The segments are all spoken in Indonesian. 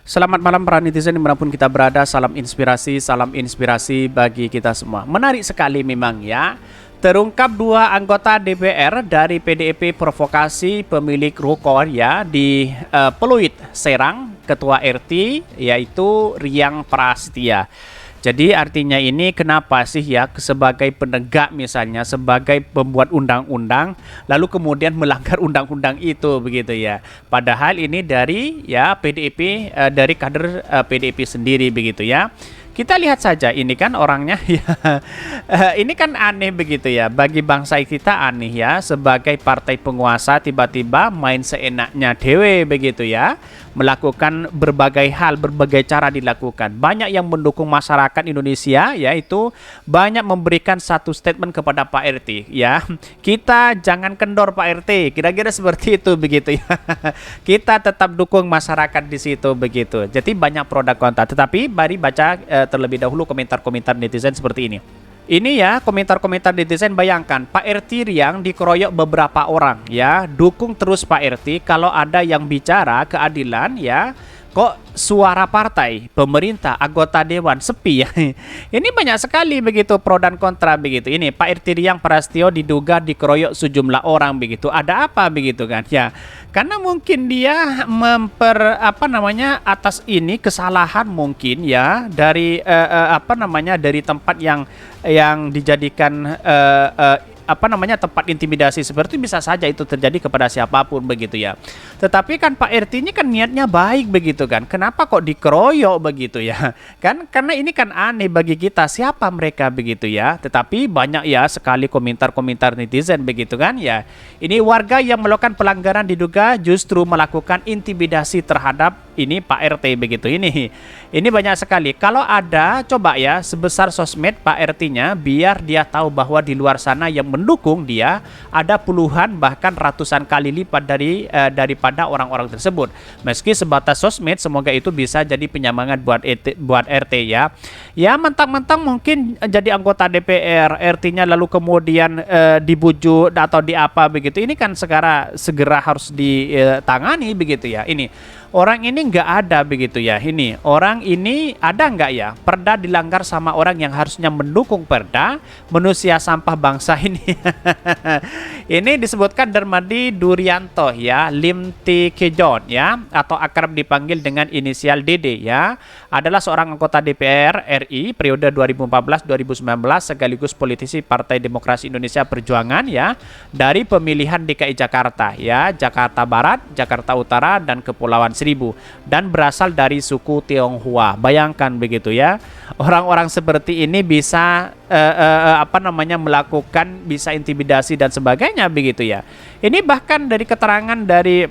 Selamat malam para netizen dimanapun kita berada, salam inspirasi bagi kita semua. Menarik sekali memang ya. Terungkap dua anggota DPR dari PDIP provokasi pemilik ruko ya di Pluit, Serang, Ketua RT yaitu Riang Prasetya. Jadi artinya ini kenapa sih ya sebagai penegak misalnya sebagai pembuat undang-undang lalu kemudian melanggar undang-undang itu begitu ya. Padahal ini dari ya PDIP dari kader PDIP sendiri begitu ya. Kita lihat saja ini kan orangnya ya ini kan aneh begitu ya, bagi bangsa kita aneh ya, sebagai partai penguasa tiba-tiba main seenaknya dewe begitu ya, melakukan berbagai hal, berbagai cara dilakukan. Banyak yang mendukung masyarakat Indonesia yaitu banyak memberikan satu statement kepada Pak RT ya, kita jangan kendor Pak RT, kira-kira seperti itu begitu ya. Kita tetap dukung masyarakat di situ begitu. Jadi banyak pro dan kontra, tetapi mari baca terlebih dahulu komentar-komentar netizen seperti ini. Ini ya komentar-komentar netizen, bayangkan Pak RT Riang dikeroyok beberapa orang ya, dukung terus Pak RT. Kalau ada yang bicara keadilan ya, kok suara partai, pemerintah, anggota dewan sepi ya. Ini banyak sekali begitu pro dan kontra begitu. Ini Pak RT Riang Prasetyo diduga dikeroyok sejumlah orang begitu. Ada apa begitu kan ya? Karena mungkin dia atas ini kesalahan mungkin ya dari dari tempat yang dijadikan tempat intimidasi seperti itu, bisa saja itu terjadi kepada siapapun begitu ya. Tetapi kan Pak RT ini kan niatnya baik begitu kan. Kenapa kok dikeroyok begitu ya? Kan karena ini kan aneh bagi kita, siapa mereka begitu ya. Tetapi banyak ya sekali komentar-komentar netizen begitu kan ya. Ini warga yang melakukan pelanggaran diduga justru melakukan intimidasi terhadap ini Pak RT begitu. Ini banyak sekali. Kalau ada coba ya sebesar sosmed Pak RT-nya, biar dia tahu bahwa di luar sana yang mendukung dia ada puluhan bahkan ratusan kali lipat daripada orang-orang tersebut. Meski sebatas sosmed, semoga itu bisa jadi penyemangat buat RT ya. Ya mentang-mentang mungkin jadi anggota DPR, RT-nya lalu kemudian dibujuk atau diapa begitu. Ini kan segera harus ditangani begitu ya. Ini orang ini nggak ada begitu ya. Ini orang ini ada nggak ya perda dilanggar sama orang yang harusnya mendukung perda, manusia sampah bangsa ini. Ini disebutkan Darmadi Durianto ya, Limti Kejon ya, atau akrab dipanggil dengan inisial DD ya, adalah seorang anggota DPR RI periode 2014-2019 sekaligus politisi Partai Demokrasi Indonesia Perjuangan ya, dari pemilihan DKI Jakarta ya, Jakarta Barat, Jakarta Utara dan Kepulauan Seribu, dan berasal dari suku Tionghoa. Bayangkan begitu ya, orang-orang seperti ini bisa melakukan, bisa intimidasi dan sebagainya begitu ya. Ini bahkan dari keterangan dari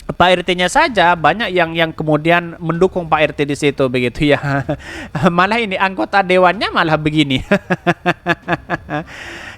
Pak RT-nya saja banyak yang kemudian mendukung Pak RT di situ begitu ya. Malah ini anggota dewannya malah begini.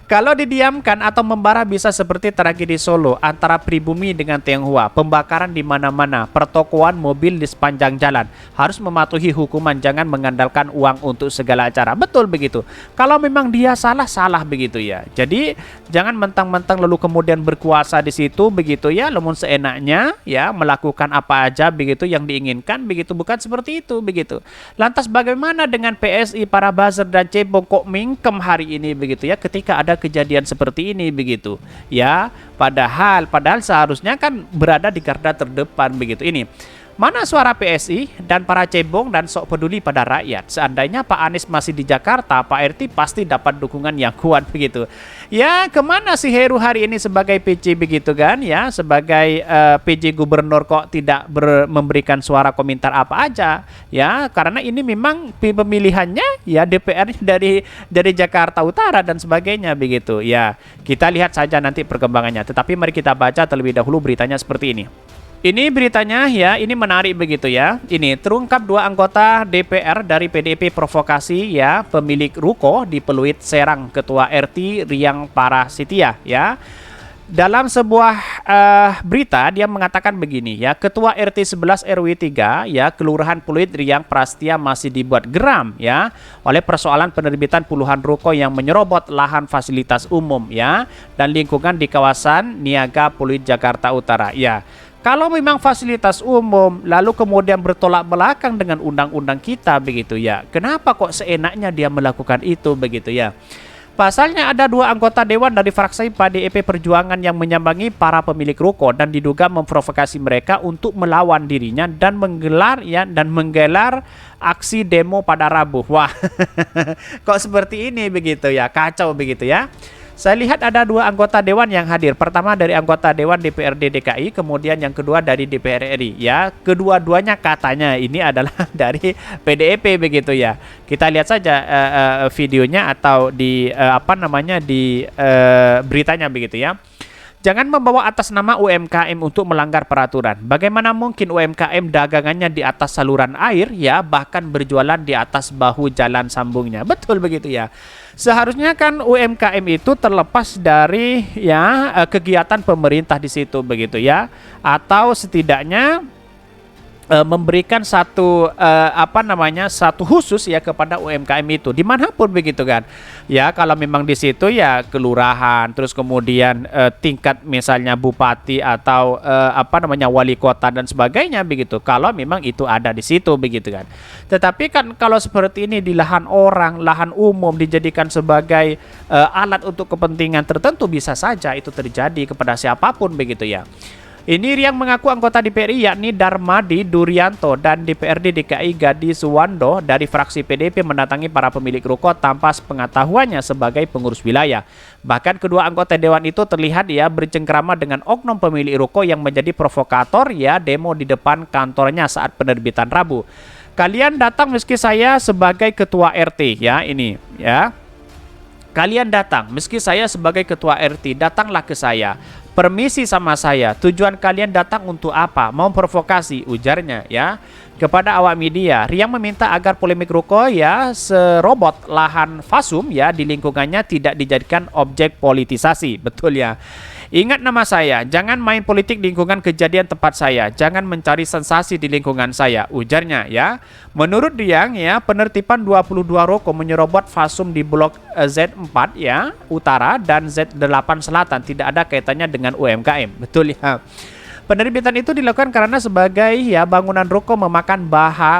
Kalau didiamkan atau membara bisa seperti tragedi Solo antara pribumi dengan Tionghoa, pembakaran di mana-mana, pertokoan mobil di sepanjang jalan. Harus mematuhi hukuman, jangan mengandalkan uang untuk segala acara. Betul begitu. Kalau memang dia salah begitu ya. Jadi jangan mentang-mentang lalu kemudian berkuasa di situ begitu ya, namun seenaknya ya melakukan apa aja begitu yang diinginkan begitu, bukan seperti itu begitu. Lantas bagaimana dengan PSI, para buzzer dan cebong kok mingkem hari ini begitu ya, ketika ada kejadian seperti ini begitu ya, padahal seharusnya kan berada di garda terdepan begitu. Ini mana suara PSI dan para cebong dan sok peduli pada rakyat? Seandainya Pak Anies masih di Jakarta, Pak RT pasti dapat dukungan yang kuat begitu. Ya kemana si Heru hari ini sebagai PJ begitu kan ya, sebagai PJ gubernur kok tidak memberikan suara komentar apa aja ya, karena ini memang pemilihannya ya DPR dari Jakarta Utara dan sebagainya begitu ya. Kita lihat saja nanti perkembangannya, tetapi mari kita baca terlebih dahulu beritanya seperti ini. Ini beritanya ya, ini menarik begitu ya. Ini terungkap dua anggota DPR dari PDIP provokasi ya, pemilik ruko di Pluit, Serang, Ketua RT Riang Prasetya ya. Dalam sebuah berita dia mengatakan begini ya, Ketua RT 11 RW 3 ya, Kelurahan Pluit Riang Prasetya masih dibuat geram ya oleh persoalan penerbitan puluhan ruko yang menyerobot lahan fasilitas umum ya dan lingkungan di kawasan Niaga Pluit Jakarta Utara ya. Kalau memang fasilitas umum, lalu kemudian bertolak belakang dengan undang-undang kita begitu ya, kenapa kok seenaknya dia melakukan itu begitu ya? Pasalnya ada 2 anggota dewan dari fraksi PDIP Perjuangan yang menyambangi para pemilik ruko dan diduga memprovokasi mereka untuk melawan dirinya dan menggelar aksi demo pada Rabu. Wah, kok seperti ini begitu ya, kacau begitu ya. Saya lihat ada 2 anggota dewan yang hadir. Pertama dari anggota dewan DPRD DKI, kemudian yang kedua dari DPR RI. Ya, kedua-duanya katanya ini adalah dari PDIP begitu ya. Kita lihat saja videonya atau di beritanya begitu ya. Jangan membawa atas nama UMKM untuk melanggar peraturan. Bagaimana mungkin UMKM dagangannya di atas saluran air ya, bahkan berjualan di atas bahu jalan sambungnya. Betul begitu ya. Seharusnya kan UMKM itu terlepas dari ya kegiatan pemerintah di situ begitu ya, atau setidaknya memberikan satu satu khusus ya kepada UMKM itu dimanapun begitu kan ya. Kalau memang di situ ya kelurahan, terus kemudian tingkat misalnya bupati atau wali kota dan sebagainya begitu, kalau memang itu ada di situ begitu kan. Tetapi kan kalau seperti ini di lahan orang, lahan umum dijadikan sebagai alat untuk kepentingan tertentu, bisa saja itu terjadi kepada siapapun begitu ya. Ini yang mengaku anggota DPRI yakni Darmadi Durianto dan DPRD DKI Gadi Suwando dari fraksi PDIP mendatangi para pemilik ruko tanpa pengetahuannya sebagai pengurus wilayah. Bahkan kedua anggota dewan itu terlihat ya bercengkrama dengan oknum pemilik ruko yang menjadi provokator ya demo di depan kantornya saat penerbitan Rabu. Kalian datang meski saya sebagai ketua RT ya, ini ya. Kalian datang meski saya sebagai ketua RT, datanglah ke saya. Permisi sama saya, tujuan kalian datang untuk apa? Mau provokasi, ujarnya ya. Kepada awak media, Riang meminta agar polemik ruko ya serobot lahan Fasum ya di lingkungannya tidak dijadikan objek politisasi. Betul ya. Ingat nama saya, jangan main politik di lingkungan kejadian tempat saya, jangan mencari sensasi di lingkungan saya, ujarnya ya. Menurut Riang ya, penertiban 22 ruko menyerobot Fasum di blok Z4 ya, Utara dan Z8 Selatan tidak ada kaitannya dengan UMKM. Betul ya. Penerbitan itu dilakukan karena sebagai ya bangunan ruko memakan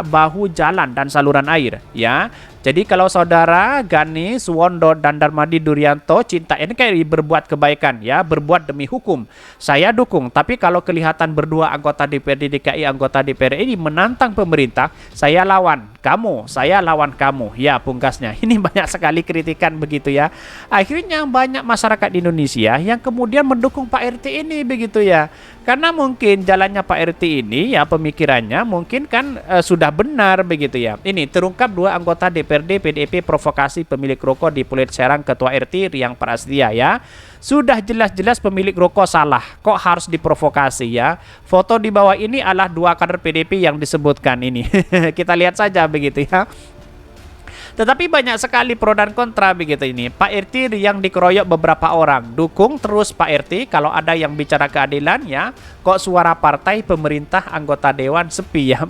bahu jalan dan saluran air ya. Jadi kalau saudara Gani Suwondo dan Darmadi Durianto cinta NKRI berbuat kebaikan ya, berbuat demi hukum, saya dukung. Tapi kalau kelihatan berdua anggota DPRD DKI, anggota DPR ini menantang pemerintah, saya lawan kamu, saya lawan kamu. Ya, pungkasnya. Ini banyak sekali kritikan begitu ya. Akhirnya banyak masyarakat di Indonesia yang kemudian mendukung Pak RT ini begitu ya. Karena mungkin jalannya Pak RT ini ya, pemikirannya mungkin kan sudah benar begitu ya. Ini terungkap 2 anggota DPRD PDIP provokasi pemilik ruko di Pulau Serang Ketua RT Riang Prastia ya. Sudah jelas-jelas pemilik ruko salah, kok harus diprovokasi ya. Foto di bawah ini adalah 2 kader PDIP yang disebutkan ini. Kita lihat saja begitu ya. Tetapi banyak sekali pro dan kontra begitu ini. Pak RT yang dikeroyok beberapa orang. Dukung terus Pak RT kalau ada yang bicara keadilan ya. Kok suara partai, pemerintah, anggota dewan sepi ya.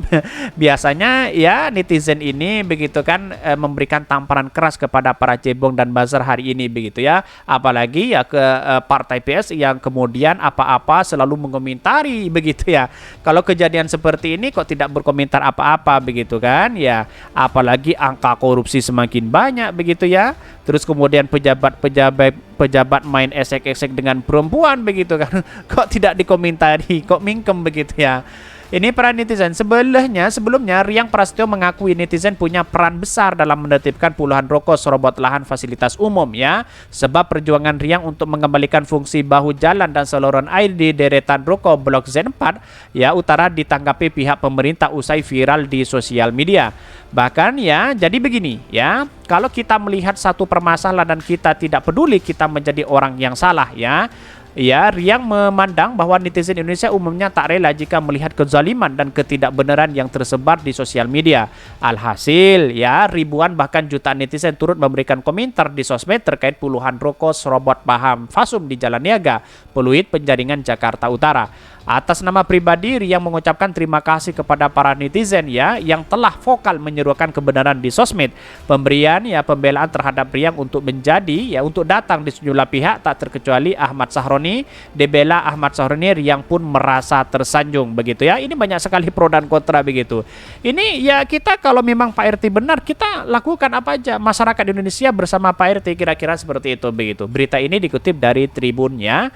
Biasanya ya netizen ini begitu kan memberikan tamparan keras kepada para cebong dan buzzer hari ini begitu ya. Apalagi ya ke partai PS yang kemudian apa-apa selalu mengomentari begitu ya. Kalau kejadian seperti ini kok tidak berkomentar apa-apa begitu kan ya. Apalagi angka korupsi semakin banyak begitu ya. Terus kemudian pejabat main esek-esek dengan perempuan begitu kan. Kok tidak dikomentari, kok mingkem begitu ya. Ini para netizen. Sebelumnya Riang Prasetyo mengakui netizen punya peran besar dalam menertibkan puluhan ruko serobot lahan fasilitas umum ya. Sebab perjuangan Riang untuk mengembalikan fungsi bahu jalan dan saluran air di deretan ruko blok Z4 ya Utara ditanggapi pihak pemerintah usai viral di sosial media. Bahkan ya, jadi begini ya, kalau kita melihat satu permasalahan dan kita tidak peduli, kita menjadi orang yang salah ya. Ya, Riang memandang bahwa netizen Indonesia umumnya tak rela jika melihat kezaliman dan ketidakbenaran yang tersebar di sosial media. Alhasil, ya ribuan bahkan jutaan netizen turut memberikan komentar di sosmed terkait puluhan ruko serobot paham Fasum di Jalan Niaga, Peluit, Penjaringan, Jakarta Utara. Atas nama pribadi, Riang mengucapkan terima kasih kepada para netizen ya yang telah vokal menyerukan kebenaran di sosmed. Pemberian ya pembelaan terhadap Riang untuk menjadi ya untuk datang di sejumlah pihak tak terkecuali Ahmad Sahroni Syahrini dibela Ahmad Syahrini yang pun merasa tersanjung begitu ya. Ini banyak sekali pro dan kontra begitu. Ini ya kita kalau memang Pak RT benar, kita lakukan apa aja. Masyarakat Indonesia bersama Pak RT, kira-kira seperti itu begitu. Berita ini dikutip dari Tribunnya.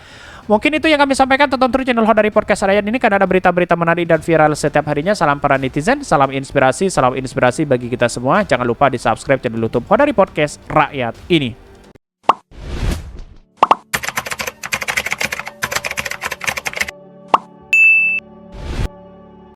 Mungkin itu yang kami sampaikan. Tonton terus channel Ho dari Podcast Rakyat ini karena ada berita-berita menarik dan viral setiap harinya. Salam para netizen, salam inspirasi bagi kita semua. Jangan lupa di subscribe channel YouTube Ho dari Podcast Rakyat ini.